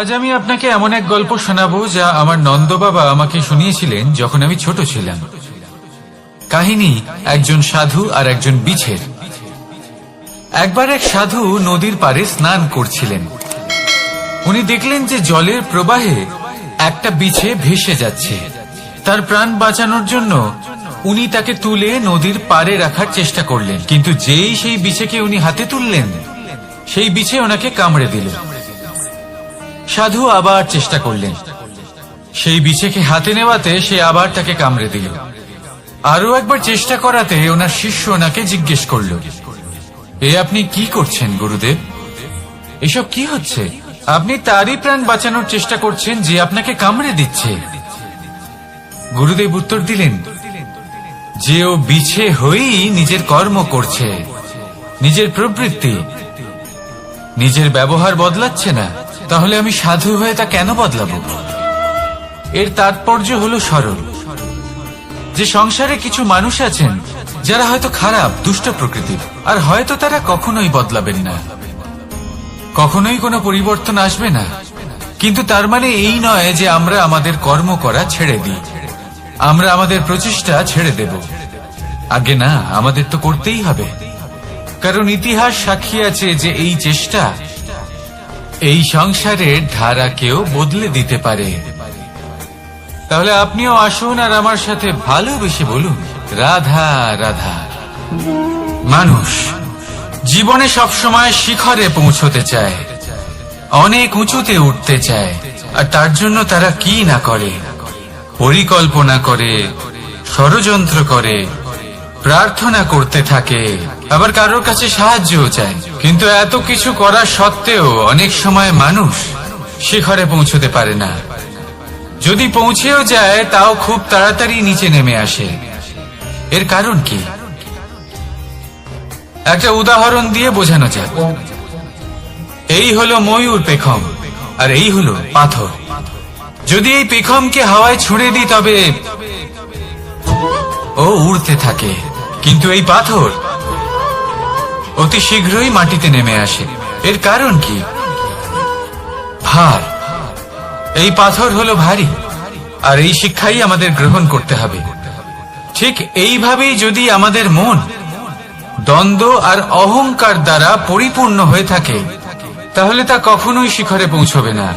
আজ আমি আপনাকে এমন এক গল্প শোনাবো যা আমার নন্দ বাবা আমাকে শুনিয়েছিলেন যখন আমি ছোট ছিলাম। কাহিনী একজন সাধু আর একজন বিছের। একবার এক সাধু নদীর পাড়ে স্নান করছিলেন। উনি দেখলেন যে জলের প্রবাহে একটা বিছে ভেসে যাচ্ছে। তার প্রাণ বাঁচানোর জন্য উনি তাকে তুলে নদীর পাড়ে রাখার চেষ্টা করলেন, কিন্তু যেই সেই বিছেকে উনি হাতে তুললেন, সেই বিছে ওনাকে কামড়ে দিল। সাধু আবার চেষ্টা করলেন, সেই বিছেকে হাতে নেওয়াতে সে আবার তাকে কামড়ে দিল। আরো একবার চেষ্টা করাতে ওনার শিষ্য ওনাকে জিজ্ঞেস করল, এ আপনি কি করছেন গুরুদেব? এসব কি হচ্ছে? আপনি তারই প্রাণ বাঁচানোর চেষ্টা করছেন যে আপনাকে কামড়ে দিচ্ছে। গুরুদেব উত্তর দিলেন, যে ও বিছে হয়েই নিজের কর্ম করছে, নিজের প্রবৃত্তি, নিজের ব্যবহার বদলাচ্ছে না, তাহলে আমি সাধু হয়ে তা কেন বদলাবো? এর তাৎপর্য হলো সরল, যে সংসারে কিছু মানুষ আছেন যারা হয়তো খারাপ, দুষ্ট প্রকৃতির, আর হয়তো তারা কখনোই বদলাবেন না, কখনোই কোনো পরিবর্তন আসবে না। কিন্তু তার মানে এই নয় যে আমরা আমাদের কর্ম করা ছেড়ে দিই, আমরা আমাদের প্রচেষ্টা ছেড়ে দেব। আগে না, আমাদের তো করতেই হবে, কারণ ইতিহাস সাক্ষী আছে যে এই চেষ্টা এই সংসারের ধারাকেও বদলে দিতে পারে। তাহলে আপনিও আসুন আর আমার সাথে ভালোবেসে বলুন, রাধা রাধা। মানুষ জীবনে সবসময় শিখরে পৌঁছতে চায়, অনেক উঁচুতে উঠতে চায়, আর তার জন্য তারা কি না করে, পরিকল্পনা করে, ষড়যন্ত্র করে, প্রার্থনা করতে থাকে, আবার কারোর কাছে সাহায্যও চায়। কিন্তু এত কিছু করা সত্ত্বেও অনেক সময় মানুষ শিখরে পৌঁছতে পারে না। যদি পৌঁছেও যায় তাও খুব তাড়াতাড়ি নিচে নেমে আসে। এর কারণ কি? একটা উদাহরণ দিয়ে বোঝানো যাক। এই হলো ময়ূর পেখম, আর এই হলো পাথর। যদি এই পেখমকে হাওয়ায় ছুঁড়ে দিই তবে ও উড়তে থাকে, কিন্তু এই পাথর অতি শীঘ্রই মাটিতে নেমে আসে। এর কারণ কি? ভার। এই পাথর হলো ভারী, আর এই শিক্ষাই আমাদের গ্রহণ করতে হবে। ঠিক এইভাবেই যদি আমাদের মন দ্বন্দ্ব আর অহংকার দ্বারা পরিপূর্ণ হয়ে থাকে, তাহলে তা কখনোই শিখরে পৌঁছবে না।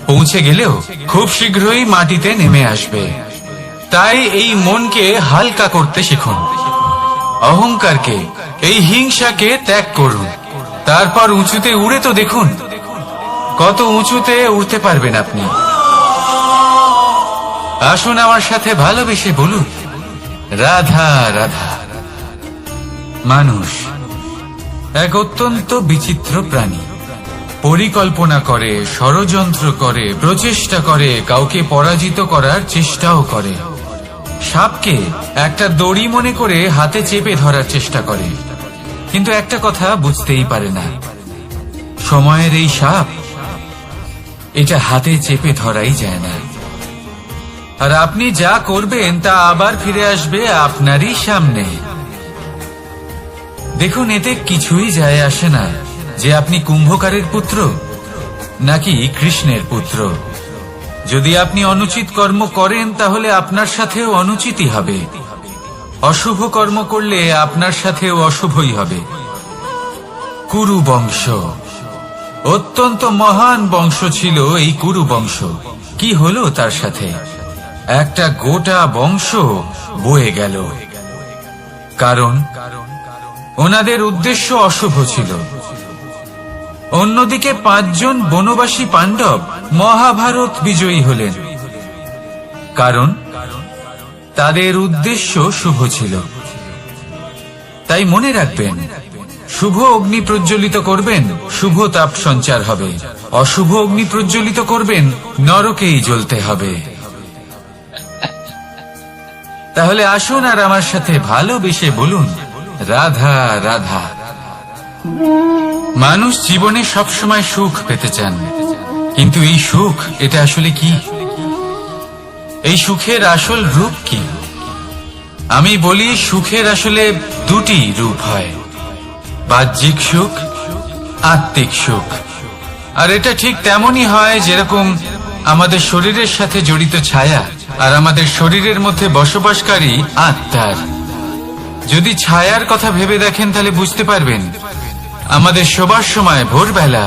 পৌঁছে গেলেও খুব শীঘ্রই মাটিতে নেমে আসবে। তাই এই মনকে হালকা করতে শিখুন, অহংকারকে, এই হিংসাকে ত্যাগ করুন। তারপর উঁচুতে উড়ে তো দেখুন, কত উঁচুতে উঠতে পারবেন আপনি। আসুন আমার সাথে ভালোবেসে বলুন, রাধা রাধা। মানুষ এক অত্যন্ত বিচিত্র প্রাণী। পরিকল্পনা করে, ষড়যন্ত্র করে, প্রচেষ্টা করে, কাউকে পরাজিত করার চেষ্টাও করে। সাপকে একটা দড়ি মনে করে হাতে চেপে ধরার চেষ্টা করে, কিন্তু একটা কথা বুঝতেই পারে না, সময়ের এই সাপ, এটা হাতে চেপে ধরাই যায় না। আর আপনি যা করবেন তা আবার ফিরে আসবে আপনারই সামনে। দেখুন, এতে কিছুই যায় আসে না যে আপনি কুম্ভকারের পুত্র নাকি কৃষ্ণের পুত্র। যদি আপনি অনুচিত কর্ম করেন তাহলে আপনার সাথেও অনুচিতই হবে। অশুভ কর্ম করলে আপনার সাথেও অশুভই হবে। কুরু বংশ অত্যন্ত মহান বংশ ছিল। এই কুরু বংশ কি হলো তার সাথে? একটা গোটা বংশ বয়ে গেল, কারণ ওনাদের উদ্দেশ্য অশুভ ছিল। অন্যদিকে 5 জন বনবাসী পাণ্ডব মহাভারত বিজয়ী হলেন, কারণ তাদের উদ্দেশ্য শুভ ছিল। তাই মনে রাখবেন, শুভ অগ্নি প্রজ্বলিত করবেন, শুভ তাপ সঞ্চার হবে। অশুভ অগ্নি প্রজ্বলিত করবেন, নরকেই জ্বলতে হবে। তাহলে আসুন আর আমার সাথে ভালোবেসে বলুন, রাধা রাধা। মানুষ জীবনে সবসময় সুখ পেতে চান, কিন্তু এই সুখ, এটা আসলে কি? এই সুখের আসল রূপ কি? আমি বলি, সুখের আসলে 2টি রূপ হয়, বাহ্যিক সুখ, আত্মিক সুখ। আর এটা ঠিক তেমনই হয় যেরকম আমাদের শরীরের সাথে জড়িত ছায়া আর আমাদের শরীরের মধ্যে বসবাসকারী আত্মার। যদি ছায়ার কথা ভেবে দেখেন তাহলে বুঝতে পারবেন আমাদের শোবার সময় ভোরবেলা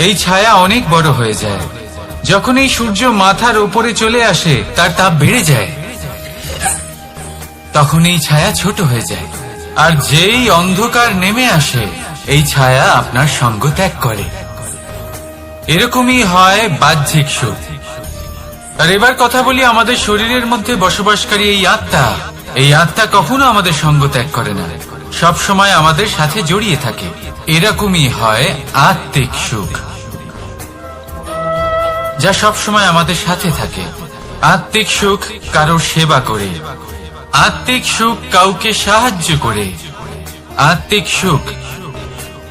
এই ছায়া অনেক বড় হয়ে যায়। যখন এই সূর্য মাথার উপরে চলে আসে তার তাপ বেড়ে যায়, তখন এই ছায়া ছোট হয়ে যায়। আর যেই অন্ধকার নেমে আসে এই ছায়া আপনার সঙ্গ ত্যাগ করে। এরকমই হয় বাহ্যিক সুখ। আর এবার কথা বলি আমাদের শরীরের মধ্যে বসবাসকারী এই আত্মা। এই আত্মা কখনো আমাদের সঙ্গ ত্যাগ করে না, সব সময় আমাদের সাথে জড়িয়ে থাকে। এরকমই হয় আত্মিক সুখ, যা সব সময় আমাদের সাথে থাকে। আত্মিক সুখ কারোর সেবা করে, আত্মিক সুখ কাউকে সাহায্য করে, আত্মিক সুখ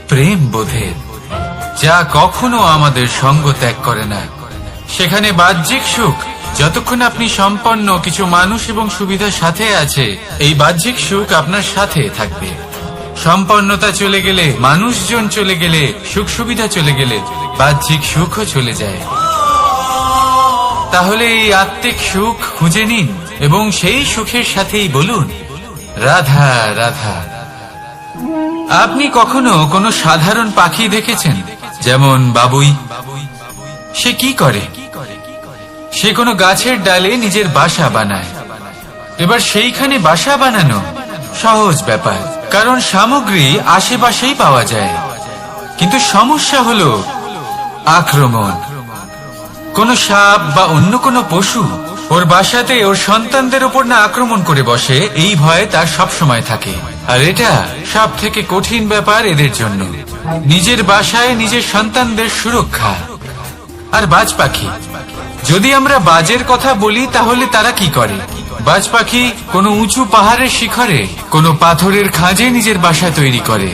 প্রেম বোধের, যা কখনো আমাদের সঙ্গ ত্যাগ করে না। সেখানে বাহ্যিক সুখ, যতক্ষণ আপনি সম্পন্ন কিছু মানুষ এবং সুবিধার সাথে আছে, এই বাহ্যিক সুখ আপনার সাথে থাকবে। সম্পন্নতা চলে গেলে, মানুষজন চলে গেলে, সুখ সুবিধা চলে গেলে বাহ্যিক সুখও চলে যায়। তাহলে এই আত্মিক সুখ খুঁজে নিন এবং সেই সুখের সাথেই বলুন রাধা রাধা। আপনি কখনো কোনো সাধারণ পাখি দেখেছেন? যেমন বাবুই। সে কি করে? সে কোনো গাছের ডালে নিজের বাসা বানায়। এবার সেইখানে বাসা বানানো সহজ ব্যাপার, কারণ সামগ্রী আশেপাশেই পাওয়া যায়। কিন্তু সমস্যা হলো আক্রমণ। কোন সাপ বা অন্য কোনো পশু ওর বাসাতে ওর সন্তানদের উপর না আক্রমণ করে বসে, এই ভয়ে তার সব সময় থাকে। আর এটা সব থেকে কঠিন ব্যাপার এদের জন্য, নিজের বাসায় নিজের সন্তানদের সুরক্ষা। আর বাজ পাখি, যদি আমরা বাজের কথা বলি তাহলে তারা কি করে? বাজ পাখি কোনো উঁচু পাহাড়ের শিখরে, কোনো পাথরের খাঁজে নিজের বাসা তৈরি করে।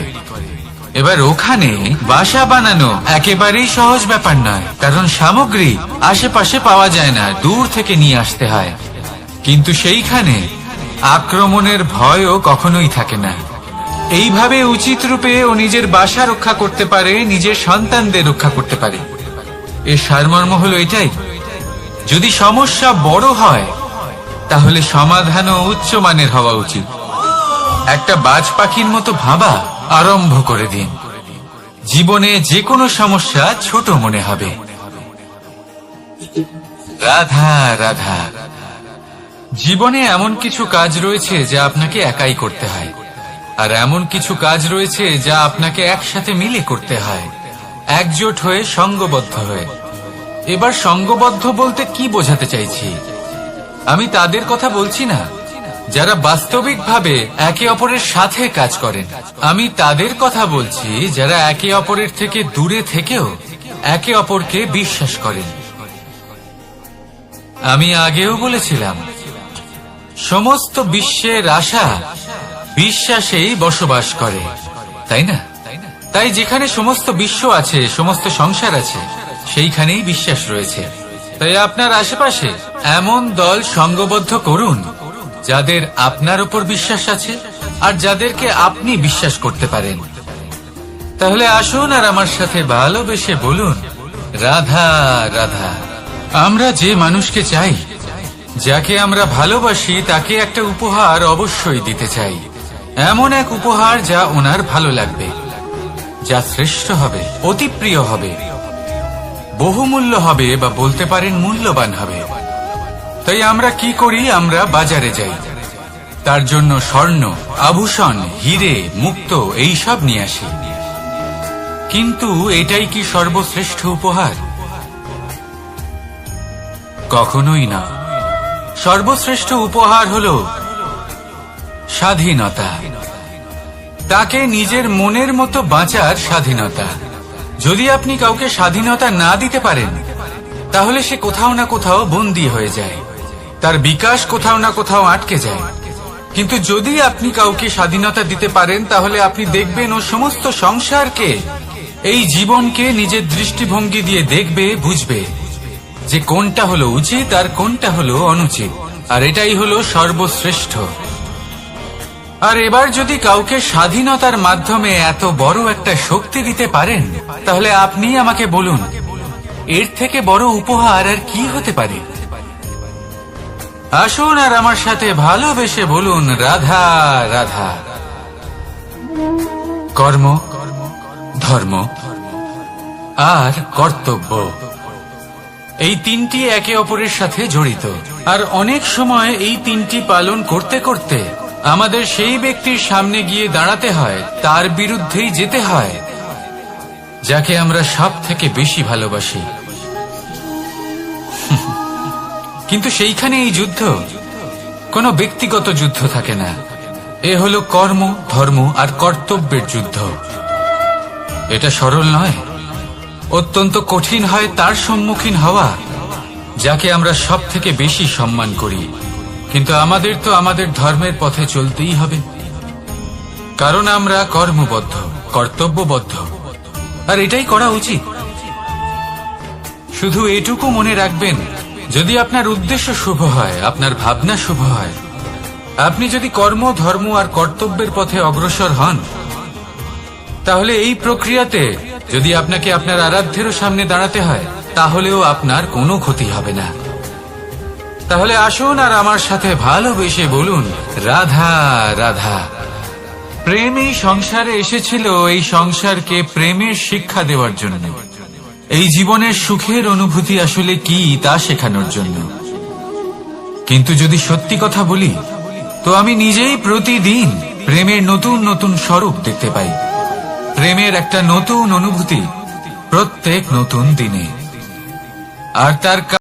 এবার ওখানে বাসা বানানো একেবারেই সহজ ব্যাপার নয়, কারণ সামগ্রী আশেপাশে পাওয়া যায় না, দূর থেকে নিয়ে আসতে হয়। কিন্তু সেইখানে আক্রমণের ভয়ও কখনোই থাকে না। এইভাবে উচিত রূপে ও নিজের বাসা রক্ষা করতে পারে, নিজের সন্তানদের রক্ষা করতে পারে। এর সারমর্ম হলো এটাই, যদি সমস্যা বড় হয় তাহলে সমাধানও উচ্চমানের হওয়া উচিত। একটা বাজ পাখির মতো ভাবা আরম্ভ করে দিন। জীবনে যে কোনো সমস্যা ছোট মনে হবে। রাধা রাধা। জীবনে এমন কিছু কাজ রয়েছে যা আপনাকে একাই করতে হয়, আর এমন কিছু কাজ রয়েছে যা আপনাকে একসাথে মিলে করতে হয়, একজোট হয়ে, সঙ্গবদ্ধ হয়ে। এবার সঙ্গবদ্ধ বলতে কি বোঝাতে চাইছি? আমি তাদের কথা বলছি না যারা বাস্তবিকভাবে একে অপরের সাথে কাজ করেন। আমি তাদের কথা বলছি যারা একে অপরের থেকে দূরে থেকেও একে অপরকে বিশ্বাস করেন। আমি আগেও বলেছিলাম, সমস্ত বিশ্বের আশা বিশ্বাসেই বসবাস করে, তাই না? তাই যেখানে সমস্ত বিশ্ব আছে, সমস্ত সংসার আছে, সেইখানেই বিশ্বাস রয়েছে। তাই আপনার আশেপাশে এমন দল সঙ্গবদ্ধ করুন যাদের আপনার উপর বিশ্বাস আছে আর যাদেরকে আপনি বিশ্বাস করতে পারেন। তাহলে আসুন আর আমার সাথে ভালোবেসে বলুন রাধা রাধা। আমরা যে মানুষকে চাই, যাকে আমরা ভালোবাসি, তাকে একটা উপহার অবশ্যই দিতে চাই। এমন এক উপহার যা ওনার ভালো লাগবে, যা শ্রেষ্ঠ হবে, অতি প্রিয় হবে, বহুমূল্য হবে, বা বলতে পারেন মূল্যবান হবে। তাই আমরা কি করি? আমরা বাজারে যাই, তার জন্য স্বর্ণ, আভূষণ, হিরে, মুক্ত এইসব নিয়ে আসি। কিন্তু এটাই কি সর্বশ্রেষ্ঠ উপহার? কখনোই না। সর্বশ্রেষ্ঠ উপহার হলো স্বাধীনতা, তাকে নিজের মনের মতো বাঁচার স্বাধীনতা। যদি আপনি কাউকে স্বাধীনতা না দিতে পারেন, তাহলে সে কোথাও না কোথাও বন্দী হয়ে যায়, তার বিকাশ কোথাও না কোথাও আটকে যায়। কিন্তু যদি আপনি কাউকে স্বাধীনতা দিতে পারেন, তাহলে আপনি দেখবেন ও সমস্ত সংসারকে, এই জীবনকে নিজের দৃষ্টিভঙ্গি দিয়ে দেখবে, বুঝবে যে কোনটা হলো উচিত আর কোনটা হলো অনুচিত। আর এটাই হলো সর্বশ্রেষ্ঠ। আর এবার যদি কাউকে স্বাধীনতার মাধ্যমে এত বড় একটা শক্তি দিতে পারেন, তাহলে আপনি আমাকে বলুন এর থেকে বড় উপহার আর কি হতে পারে? আসুন আর আমার সাথে ভালোবেসে বলুন, রাধা রাধা। কর্ম, ধর্ম আর কর্তব্য, এই তিনটি একে অপরের সাথে জড়িত। আর অনেক সময় এই তিনটি পালন করতে করতে আমাদের সেই ব্যক্তির সামনে গিয়ে দাঁড়াতে হয়, তার বিরুদ্ধেই যেতে হয় যাকে আমরা সব থেকে বেশি ভালোবাসি। কিন্তু সেইখানে এই যুদ্ধ কোনো ব্যক্তিগত যুদ্ধ থাকে না, এ হলো কর্ম, ধর্ম আর কর্তব্যের যুদ্ধ। এটা সরল নয়, অত্যন্ত কঠিন হয় তার সম্মুখীন হওয়া যাকে আমরা সব থেকে বেশি সম্মান করি। কিন্তু আমাদের তো আমাদের ধর্মের পথে চলতেই হবে, কারণ আমরা কর্মবদ্ধ, কর্তব্যবদ্ধ, আর এটাই করা উচিত। শুধু এটুকু মনে রাখবেন, যদি আপনার উদ্দেশ্য শুভ হয়, আপনার ভাবনা শুভ হয়, আপনি যদি কর্ম, ধর্ম আর কর্তব্যের পথে অগ্রসর হন, তাহলে এই প্রক্রিয়াতে যদি আপনাকে আপনার আরাধ্যেরও সামনে দাঁড়াতে হয়, তাহলেও আপনার কোনো ক্ষতি হবে না। তাহলে আসুন আর আমার সাথে ভালোবেসে বলুন, রাধা রাধা। প্রেম এই সংসারে এসেছিল এই সংসারকে প্রেমের শিক্ষা দেওয়ার জন্য, এই জীবনের সুখের অনুভূতি আসলে কি তা শেখানোর জন্য। কিন্তু যদি সত্যি কথা বলি, তো আমি নিজেই প্রতিদিন প্রেমের নতুন নতুন স্বরূপ দেখতে পাই, প্রেমের একটা নতুন অনুভূতি প্রত্যেক নতুন দিনে। আর তার